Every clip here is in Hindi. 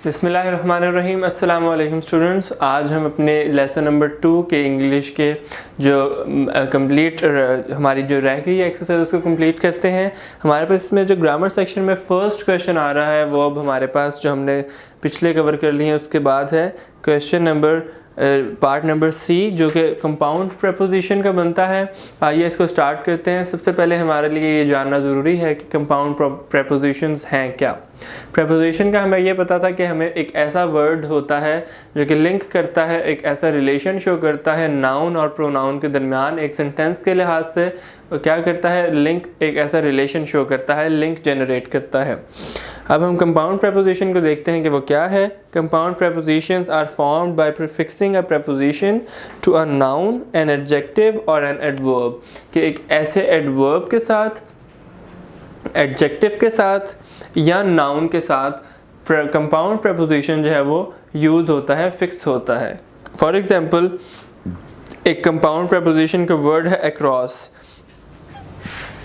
बिस्मिल्लाहिर्रहमानिर्रहीम। अस्सलाम वालेकुम स्टूडेंट्स। आज हम अपने लेसन नंबर 2 के इंग्लिश के जो कंप्लीट हमारी जो रह गई है एक्सरसाइज उसको कंप्लीट करते हैं। हमारे पास इसमें जो ग्रामर सेक्शन में फ़र्स्ट क्वेश्चन आ रहा है वो अब हमारे पास जो हमने पिछले कवर कर लिए हैं उसके बाद है question number part number C जो कि कंपाउंड प्रपोजिशन का बनता है। आइए इसको स्टार्ट करते हैं। सबसे पहले हमारे लिए ये जानना ज़रूरी है कि कंपाउंड प्रपोजिशंस हैं क्या। प्रपोजिशन का हमें ये पता था कि हमें एक ऐसा वर्ड होता है जो कि लिंक करता है, एक ऐसा रिलेशन शो करता है नाउन और प्रोनाउन के दरमियान। एक सेंटेंस के लिहाज से क्या करता है, लिंक, एक ऐसा रिलेशन शो करता है, लिंक जनरेट करता है। अब हम कंपाउंड प्रपोजिशन को देखते हैं कि वो क्या है। Compound prepositions are formed by prefixing a preposition to a noun, an adjective और एन एडवर्ब, कि एक ऐसे एडवर्ब के साथ, एडजेक्टिव के साथ या नाउन के साथ कंपाउंड प्रपोजिशन जो है वो यूज़ होता है, फिक्स होता है। फॉर एग्जांपल एक कंपाउंड प्रपोजिशन का वर्ड है अक्रॉस,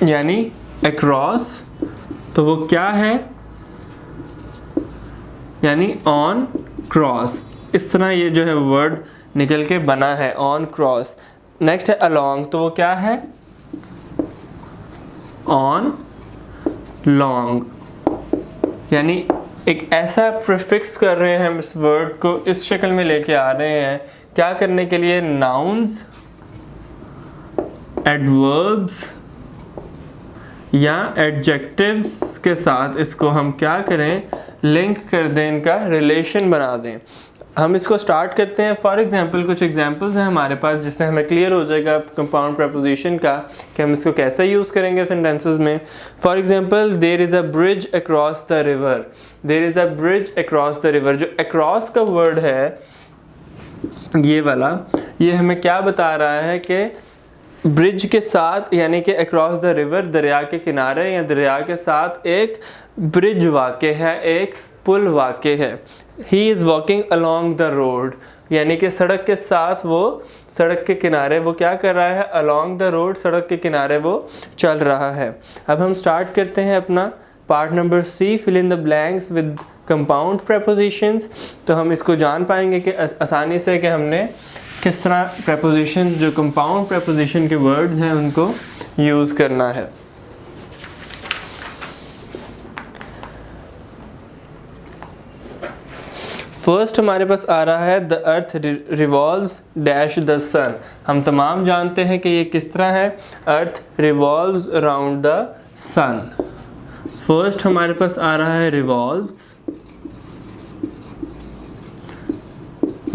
यानी अक्रॉस, तो वो क्या है, यानी ऑन क्रॉस। इस तरह ये जो है वर्ड निकल के बना है, ऑन क्रॉस। नेक्स्ट है अलोंग, तो वो क्या है, ऑन लॉन्ग, यानी एक ऐसा प्रीफिक्स कर रहे हैं हम इस वर्ड को, इस शक्ल में लेके आ रहे हैं क्या करने के लिए, नाउन्स, एडवर्ब्स या एडजेक्टिव्स के साथ इसको हम क्या करें, लिंक कर दें, इनका रिलेशन बना दें। हम इसको स्टार्ट करते हैं। फॉर एग्जांपल कुछ एग्जांपल्स हैं हमारे पास जिससे हमें क्लियर हो जाएगा कंपाउंड प्रपोजिशन का कि हम इसको कैसे यूज़ करेंगे सेंटेंसेस में। For example there is a bridge across the river, there is a bridge across the river. जो अक्रॉस का वर्ड है ये वाला, ये हमें क्या बता रहा है कि ब्रिज के साथ, यानी कि अक्रॉस द रिवर, दरिया के किनारे या दरिया के साथ एक ब्रिज वाक़े है, एक पुल वाक़े है। He is walking along the road, यानी कि सड़क के साथ, वो सड़क के किनारे वो क्या कर रहा है, अलॉन्ग द रोड, सड़क के किनारे वो चल रहा है। अब हम स्टार्ट करते हैं अपना part number C, fill in the blanks with compound prepositions. तो हम इसको जान पाएंगे कि आसानी से कि हमने किस तरह प्रपोजिशन, जो कंपाउंड प्रपोजिशन के वर्ड्स हैं उनको यूज़ करना है। फर्स्ट हमारे पास आ रहा है the earth revolves dash the sun. हम तमाम जानते हैं कि ये किस तरह है, earth revolves around the sun. First हमारे पास आ रहा है रिवॉल्व्स,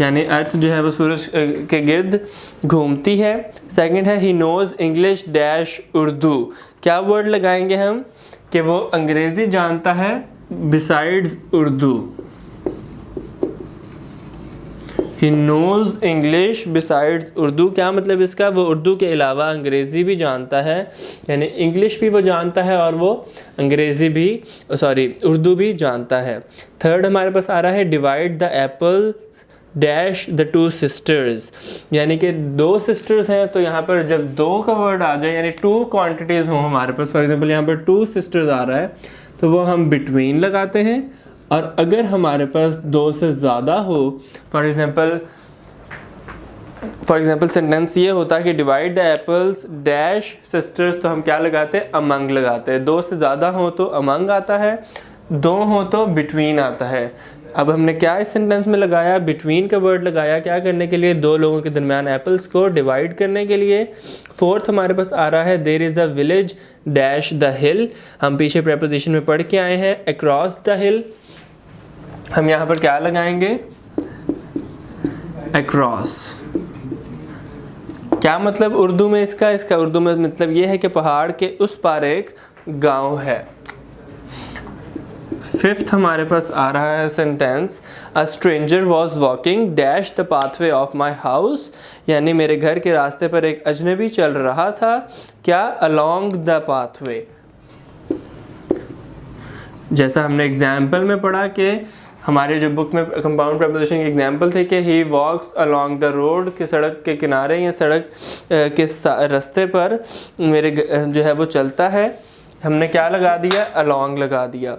यानी अर्थ जो है वो सूरज के गिर्द घूमती है। सेकंड है he knows English dash Urdu. क्या वर्ड लगाएंगे हम कि वो अंग्रेज़ी जानता है besides Urdu. He knows English besides Urdu, क्या मतलब इसका, वो उर्दू के अलावा अंग्रेज़ी भी जानता है, यानी इंग्लिश भी वो जानता है और वो अंग्रेज़ी भी, उर्दू भी जानता है। थर्ड हमारे पास आ रहा है divide the Apple dash the two sisters, यानी कि दो सिस्टर्स हैं, तो यहाँ पर जब दो का वर्ड आ जाए, यानी टू क्वांटिटीज़ हों हमारे पास, फॉर एग्जांपल यहाँ पर टू सिस्टर्स आ रहा है तो वो हम बिटवीन लगाते हैं। और अगर हमारे पास दो से ज़्यादा हो, फॉर एग्जांपल सेंटेंस ये होता है कि divide the apples dash sisters, तो हम क्या लगाते हैं, अमंग लगाते हैं। दो से ज़्यादा हो तो अमंग आता है, दो हो तो बिटवीन आता है। अब हमने क्या इस सेंटेंस में लगाया, बिटवीन का वर्ड लगाया, क्या करने के लिए, दो लोगों के दरमियान एप्पल्स को डिवाइड करने के लिए। फोर्थ हमारे पास आ रहा है there is a village dash the hill. हम पीछे प्रपोजिशन में पढ़ के आए हैं अक्रॉस द हिल, हम यहाँ पर क्या लगाएंगे, अक्रॉस। क्या मतलब उर्दू में इसका उर्दू में मतलब ये है कि पहाड़ के उस पार एक गांव है। फिफ्थ हमारे पास आ रहा है sentence a stranger was walking dash the pathway of my house, यानी मेरे घर के रास्ते पर एक अजनबी चल रहा था, क्या, अलॉन्ग द पाथवे। जैसा हमने एग्जाम्पल में पढ़ा कि हमारे जो बुक में कंपाउंड प्रपोजिशन की एग्जांपल थे कि ही वॉक्स अलोंग द रोड, कि सड़क के किनारे या सड़क के रास्ते पर मेरे जो है वो चलता है। हमने क्या लगा दिया, अलोंग लगा दिया।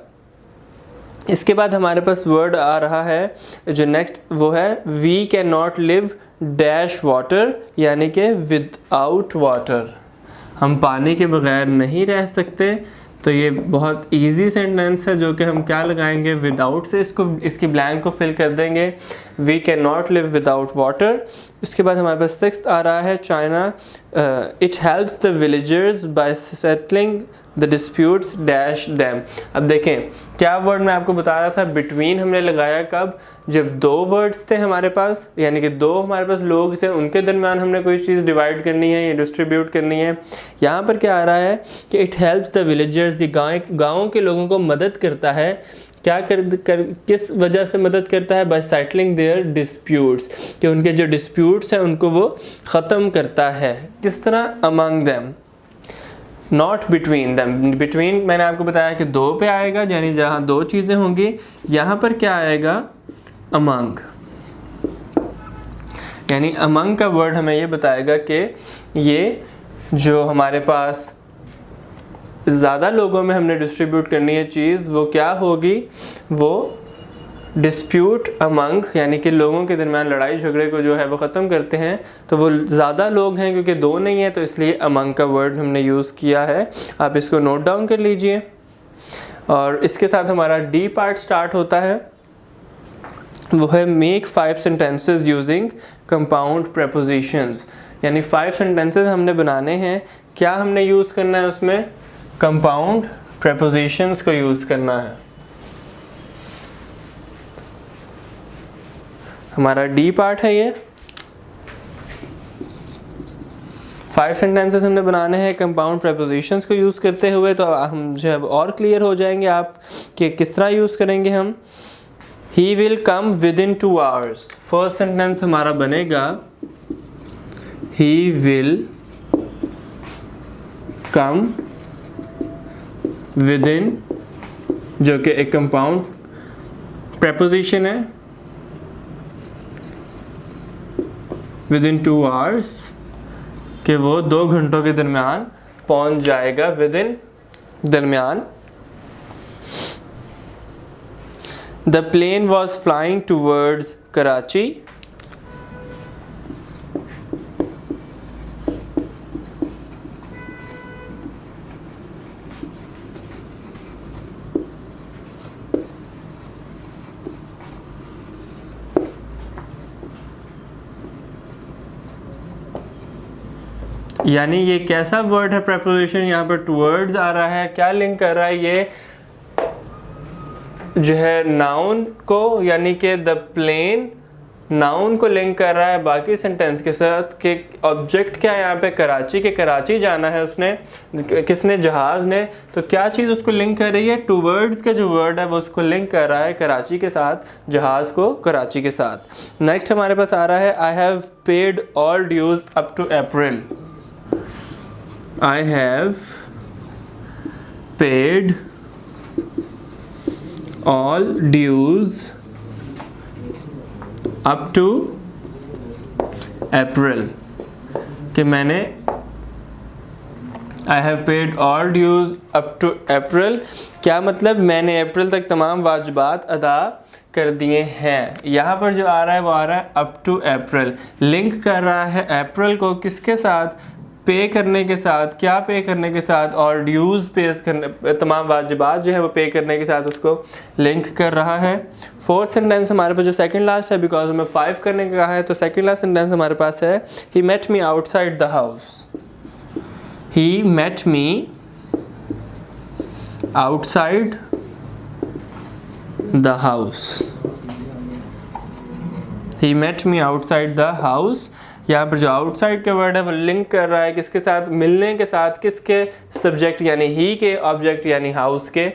इसके बाद हमारे पास वर्ड आ रहा है जो नेक्स्ट, वो है we can not live dash water, यानी कि विदाउट वाटर, हम पानी के बगैर नहीं रह सकते। तो ये बहुत इजी सेंटेंस है जो कि हम क्या लगाएंगे, विदाउट से इसको, इसकी ब्लैंक को फिल कर देंगे, we can not live without water. उसके बाद हमारे पास सिक्स्थ आ रहा है China, it helps the villagers by settling the disputes dash them. अब देखें क्या वर्ड मैं आपको बता रहा था, बिटवीन हमने लगाया कब, जब दो वर्ड्स थे हमारे पास, यानी कि दो हमारे पास लोग थे, उनके दरमियान हमने कोई चीज़ डिवाइड करनी है या डिस्ट्रीब्यूट करनी है। यहाँ पर क्या आ रहा है कि इट हेल्प्स द विलेजर्स, ये गाँव के लोगों को मदद करता है, क्या किस वजह से मदद करता है, बाय सेटलिंग देयर डिस्प्यूट्स, कि उनके जो डिस्प्यूट्स हैं उनको वो ख़त्म करता है। किस तरह, among them, not between them. Between मैंने आपको बताया कि दो पे आएगा, यानी जहाँ दो चीज़ें होंगी, यहाँ पर क्या आएगा, अमंग, यानी अमंग का वर्ड हमें ये बताएगा कि ये जो हमारे पास ज़्यादा लोगों में हमने डिस्ट्रीब्यूट करनी है चीज़, वो क्या होगी, वो डिस्प्यूट अमंग, यानी कि लोगों के दरमियान लड़ाई झगड़े को जो है वो ख़त्म करते हैं। तो वो ज़्यादा लोग हैं क्योंकि दो नहीं है, तो इसलिए अमंग का वर्ड हमने यूज़ किया है। आप इसको नोट डाउन कर लीजिए। और इसके साथ हमारा डी पार्ट स्टार्ट होता है, वो है make 5 sentences using compound prepositions, यानी 5 सेंटेंसेस हमने बनाने हैं। क्या हमने यूज़ करना है उसमें, कंपाउंड प्रेपोजिशंस को यूज़ करना है। हमारा डी पार्ट है ये, 5 सेंटेंसेस हमने बनाने हैं कंपाउंड प्रेपोजिशंस को यूज़ करते हुए। तो हम जो है और क्लियर हो जाएंगे आप कि किस तरह यूज़ करेंगे हम। He will come with in 2 hours, first sentence हमारा बनेगा he will come with in, जो कि एक कंपाउंड प्रेपोजिशन है, विद इन 2 आवर्स, कि वो 2 घंटों के दरमियान पहुंच जाएगा, विद इन दरमियान। The plane was flying towards Karachi, यानी ये कैसा वर्ड है प्रेपोजिशन, यहाँ पर टूवर्ड्स आ रहा है, क्या लिंक कर रहा है, ये जो है नाउन को, यानी कि द प्लेन नाउन को लिंक कर रहा है बाकी सेंटेंस के साथ। कि ऑब्जेक्ट क्या है यहाँ पे, कराची के, कराची जाना है उसने, किसने, जहाज़ ने। तो क्या चीज़ उसको लिंक कर रही है, टूवर्ड्स का जो वर्ड है वो उसको लिंक कर रहा है कराची के साथ, जहाज़ को कराची के साथ। नेक्स्ट हमारे पास आ रहा है I have paid all dues up to April, I have paid all dues up to April, कि मैंने I have paid all dues up to April, क्या मतलब, मैंने अप्रैल तक तमाम वाजिबात अदा कर दिए हैं। यहाँ पर जो आ रहा है वो आ रहा है अप टू अप्रैल, लिंक कर रहा है अप्रैल को किसके साथ, पे करने के साथ। क्या पे करने के साथ, और ड्यूज़ पे करने, तमाम वाजिबात जो है वो पे करने के साथ उसको लिंक कर रहा है। फोर्थ सेंटेंस हमारे पास जो सेकंड लास्ट है, बिकॉज हमें 5 करने का कहा है, तो सेकंड लास्ट सेंटेंस हमारे पास है he met me outside the house, he met me outside the house, he met me outside the house. यहाँ पर जो आउटसाइड का वर्ड है वो लिंक कर रहा है किसके साथ, मिलने के साथ, किसके, सब्जेक्ट यानी ही के, ऑब्जेक्ट यानी हाउस के,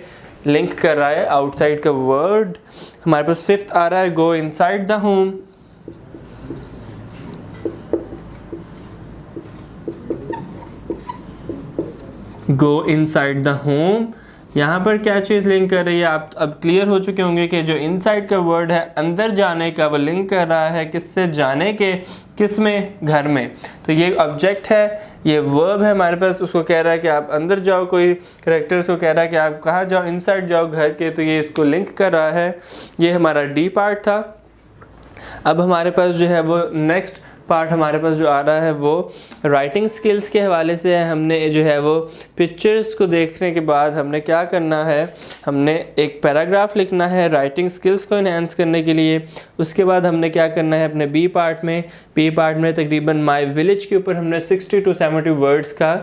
लिंक कर रहा है आउटसाइड का वर्ड। हमारे पास फिफ्थ आ रहा है go inside the home, go inside the home, यहाँ पर क्या चीज़ लिंक कर रही है, आप अब क्लियर हो चुके होंगे कि जो इनसाइड का वर्ड है अंदर जाने का, वो लिंक कर रहा है किससे, जाने के, किस में, घर में। तो ये ऑब्जेक्ट है, ये वर्ब है हमारे पास, उसको कह रहा है कि आप अंदर जाओ, कोई करेक्टर उसको कह रहा है कि आप कहाँ जाओ, इनसाइड जाओ घर के, तो ये इसको लिंक कर रहा है। ये हमारा डी पार्ट था। अब हमारे पास जो है वो नेक्स्ट पार्ट हमारे पास जो आ रहा है वो राइटिंग स्किल्स के हवाले से है। हमने जो है वो पिक्चर्स को देखने के बाद हमने क्या करना है, हमने एक पैराग्राफ लिखना है राइटिंग स्किल्स को इन्हेंस करने के लिए। उसके बाद हमने क्या करना है अपने बी पार्ट में तकरीबन माई विलेज के ऊपर हमने 60 to 70 वर्ड्स का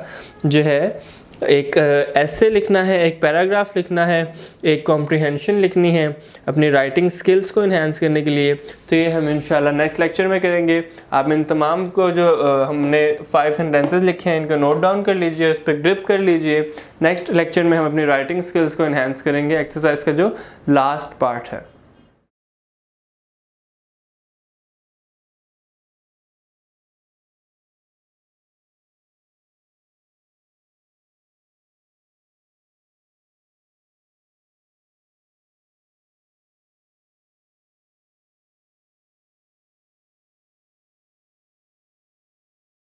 जो है एक ऐसे लिखना है, एक पैराग्राफ लिखना है, एक कॉम्प्रिहेंशन लिखनी है अपनी राइटिंग स्किल्स को इन्हेंस करने के लिए। तो ये हम इंशाल्लाह नेक्स्ट लेक्चर में करेंगे। आप इन तमाम को जो हमने 5 सेंटेंसेस लिखे हैं इनको नोट डाउन कर लीजिए, उस पर ग्रिप कर लीजिए। नेक्स्ट लेक्चर में हम अपनी राइटिंग स्किल्स को इन्हेंस करेंगे, एक्सरसाइज का जो लास्ट पार्ट है।